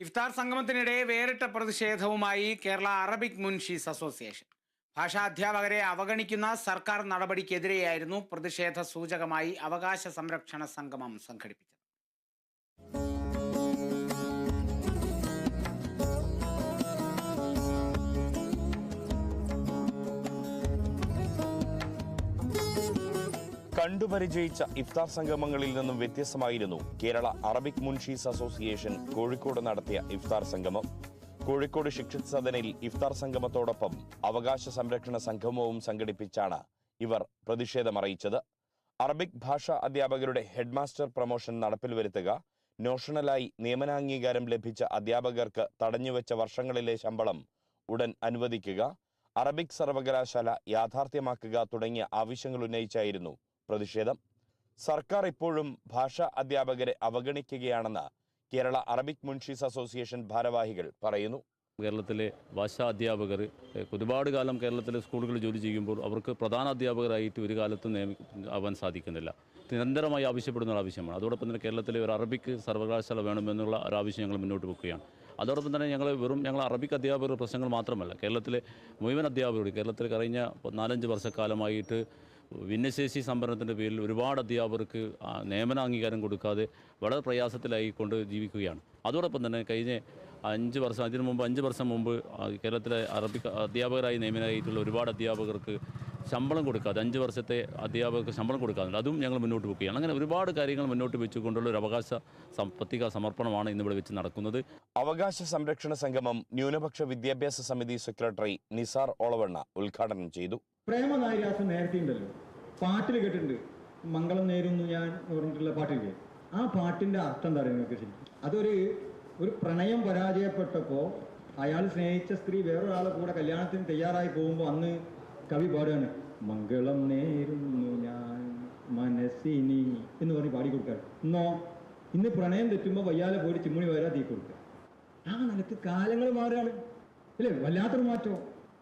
ഇഫ്താർ സംഗമത്തിനിടെ വേറിട്ട പ്രതിഷേധവുമായി Kerala Arabic Munshis association. ഭാഷാ അധ്യാപകരെ അവഗണിക്കുന്ന സർക്കാർ നടപടിക്കെതിരെയായിരുന്നു പ്രതിഷേധ സൂചകമായി അവകാശ സംരക്ഷണ സംഗമം സംഘടിപ്പിച്ചത്. കണ്ടുപരിചയിച്ച ഇഫ്താർ സംഗമങ്ങളിൽ നിന്നും വ്യത്യസ്തമായിരുന്നു കേരള അറബിക് മുൻഷീസ് അസോസിയേഷൻ കോഴിക്കോട് നടത്തിയ ഇഫ്താർ സംഗമം. കോഴിക്കോട് ശിക്ഷിത് സദനിൽ ഇഫ്താർ സംഗമത്തോടൊപ്പം അവകാശ സംരക്ഷണ സംഗമവും സംഘടിപ്പിച്ചാണ് ഇവർ പ്രതിഷേധമറിയിച്ചത്. അറബിക് ഭാഷാ അധ്യാപകരുടെ ഹെഡ്മാസ്റ്റർ പ്രൊമോഷൻ നടപ്പിൽ വരുത്തുക, നോഷണലായി നിയമനാംഗീകാരം ലഭിച്ച അധ്യാപകർക്ക് തടഞ്ഞുവെച്ച വർഷങ്ങളിലെ ശമ്പളം ഉടൻ അനുവദിക്കുക, അറബിക് സർവകലാശാല യാഥാർത്ഥ്യമാക്കുക തുടങ്ങിയ ആവശ്യങ്ങൾ ഉന്നയിച്ചായിരുന്നു പ്രതിഷേധം. സർക്കാർ ഇപ്പോഴും ഭാഷാ അധ്യാപകരെ അവഗണിക്കുകയാണെന്ന് കേരള അറബിക് മുൻഷീസ് അസോസിയേഷൻ ഭാരവാഹികൾ പറയുന്നു. കേരളത്തിലെ ഭാഷാ അധ്യാപകർ ഒരുപാട് കാലം കേരളത്തിലെ സ്കൂളുകളിൽ ജോലി ചെയ്യുമ്പോൾ അവർക്ക് പ്രധാന അധ്യാപകരായിട്ട് ഒരു കാലത്തും ആവാൻ സാധിക്കുന്നില്ല. നിരന്തരമായി ആവശ്യപ്പെടുന്ന ഒരു ആവശ്യമാണ്. അതോടൊപ്പം തന്നെ കേരളത്തിലെ ഒരു അറബിക് സർവകലാശാല വേണമെന്നുള്ള ഒരു ആവശ്യം ഞങ്ങൾ മുന്നോട്ട് വെക്കുകയാണ്. അതോടൊപ്പം തന്നെ ഞങ്ങൾ അറബിക് അധ്യാപകരുടെ പ്രശ്നങ്ങൾ മാത്രമല്ല, കേരളത്തിലെ മുഴുവൻ അധ്യാപകരോട് കേരളത്തിൽ കഴിഞ്ഞ 4-5 വർഷക്കാലമായിട്ട് ഭിന്നശേഷി സംവരണത്തിൻ്റെ പേരിൽ ഒരുപാട് അധ്യാപകർക്ക് നിയമനാംഗീകാരം കൊടുക്കാതെ വളരെ പ്രയാസത്തിലായിക്കൊണ്ട് ജീവിക്കുകയാണ്. അതോടൊപ്പം തന്നെ കഴിഞ്ഞ 5 വർഷം മുമ്പ് കേരളത്തിലെ അറബിക് അധ്യാപകരായി നിയമനായിട്ടുള്ള ഒരുപാട് അധ്യാപകർക്ക് ശമ്പളം കൊടുക്കാതെ 5 വർഷത്തെ അധ്യാപകർക്ക് ശമ്പളം കൊടുക്കാറുണ്ട്. അതും ഞങ്ങൾ മുന്നോട്ട് വെക്കുകയാണ്. അങ്ങനെ ഒരുപാട് കാര്യങ്ങൾ മുന്നോട്ട് വെച്ചുകൊണ്ടുള്ള ഒരു അവകാശ പത്രികാ സമർപ്പണമാണ് ഇന്നിവിടെ വെച്ച് നടക്കുന്നത്. അവകാശ സംരക്ഷണ സംഗമം ന്യൂനപക്ഷ വിദ്യാഭ്യാസ സമിതി സെക്രട്ടറി നിസാർ ഓളവണ്ണ ഉദ്ഘാടനം ചെയ്തു. പ്രേമനാര്യാസം നേരത്തെ ഉണ്ടല്ലോ, പാട്ടിൽ കേട്ടിട്ടുണ്ട്, മംഗളം നേരുന്നു ഞാൻ പറഞ്ഞിട്ടുള്ള പാട്ടില്ലേ, ആ പാട്ടിന്റെ അർത്ഥം എന്താ പറയുക നിങ്ങൾക്ക് ശരിക്കും? ഒരു പ്രണയം പരാജയപ്പെട്ടപ്പോൾ അയാൾ സ്നേഹിച്ച സ്ത്രീ വേറൊരാളെ കൂടെ കല്യാണത്തിന് തയ്യാറായി പോകുമ്പോൾ അന്ന് കവി പാടുകയാണ്, മംഗളം നേരുന്നു ഞാൻ മനസ്സിനി എന്ന് പറഞ്ഞ് പാടിക്കൊടുക്കാറ്. ഇന്ന് പ്രണയം തെറ്റുമ്പോൾ വയ്യാലെ പോയി ചിമ്മിണി വരാ തീ കൊടുക്കുക. ആ നിലക്ക് കാലങ്ങൾ മാറുകയാണ് അല്ലേ, വല്ലാത്തൊരു മാറ്റം.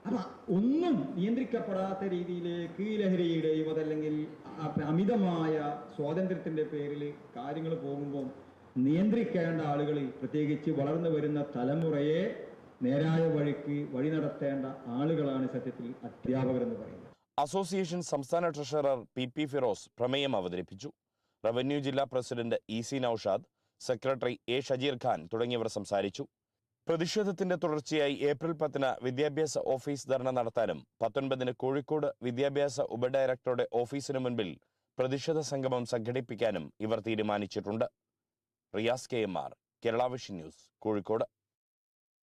അപ്പൊ ഒന്നും നിയന്ത്രിക്കപ്പെടാത്ത രീതിയിലേക്ക് ലഹരിയുടെയും അതല്ലെങ്കിൽ അമിതമായ സ്വാതന്ത്ര്യത്തിന്റെ പേരിൽ കാര്യങ്ങൾ പോകുമ്പോൾ നിയന്ത്രിക്കേണ്ട ആളുകൾ, പ്രത്യേകിച്ച് വളർന്നു വരുന്ന തലമുറയെ നേരായ വഴി നടത്തേണ്ട ആളുകളാണ് സത്യത്തിൽ അധ്യാപകർ എന്ന് പറയുന്നത്. അസോസിയേഷൻ സംസ്ഥാന ട്രഷറർ PP ഫിറോസ് പ്രമേയം അവതരിപ്പിച്ചു. റവന്യൂ ജില്ലാ president EC Naushad, secretary A Shajeer Khan തുടങ്ങിയവർ സംസാരിച്ചു. പ്രതിഷേധത്തിന്റെ തുടർച്ചയായി ഏപ്രിൽ 10 വിദ്യാഭ്യാസ ഓഫീസ് ധർണ നടത്താനും 19 കോഴിക്കോട് വിദ്യാഭ്യാസ ഉപഡയറക്ടറുടെ ഓഫീസിന് മുൻപിൽ പ്രതിഷേധ സംഗമം സംഘടിപ്പിക്കാനും ഇവർ തീരുമാനിച്ചിട്ടുണ്ട്. Riyas KMR, Kerala vision news, Kozhikode.